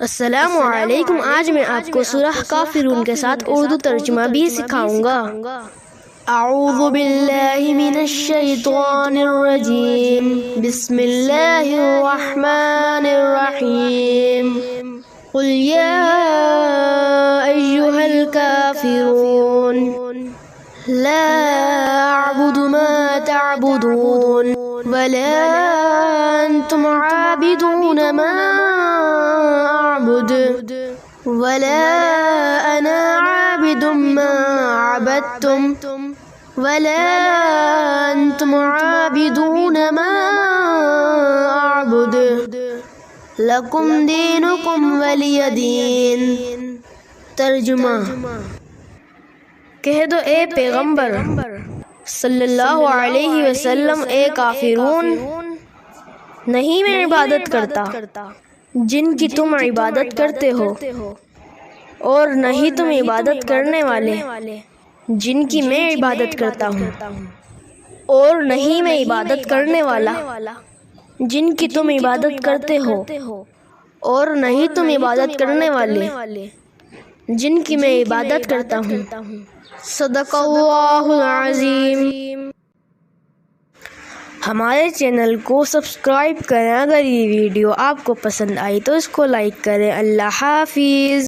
السلام علیکم۔ آج میں آپ کو سورہ کافرون کے ساتھ اردو ترجمہ بھی سکھاؤں گا۔ اعوذ باللہ من الشیطان الرجیم، بسم اللہ الرحمن الرحیم۔ قل یا ایہا الکافرون لا اعبد ما تعبدون ولا انتم عابدون ما ولا أنا عابد ما عبدتم ولا أنتم عابدون ما أعبد لكم دينكم ولي دين۔ ترجمہ: کہہ دو اے پیغمبر صلی اللہ علیہ وسلم، اے کافرون، نہیں میں عبادت کرتا جن کی تم عبادت کرتے ہو، اور نہیں تم عبادت کرنے والے جن کی میں عبادت کرتا ہوں، اور نہیں میں عبادت کرنے والا جن کی تم عبادت کرتے ہو، اور نہیں تم عبادت کرنے والے جن کی میں عبادت کرتا ہوں۔ صدق اللہ العظیم۔ ہمارے چینل کو سبسکرائب کریں۔ اگر یہ ویڈیو آپ کو پسند آئی تو اس کو لائک کریں۔ اللہ حافظ۔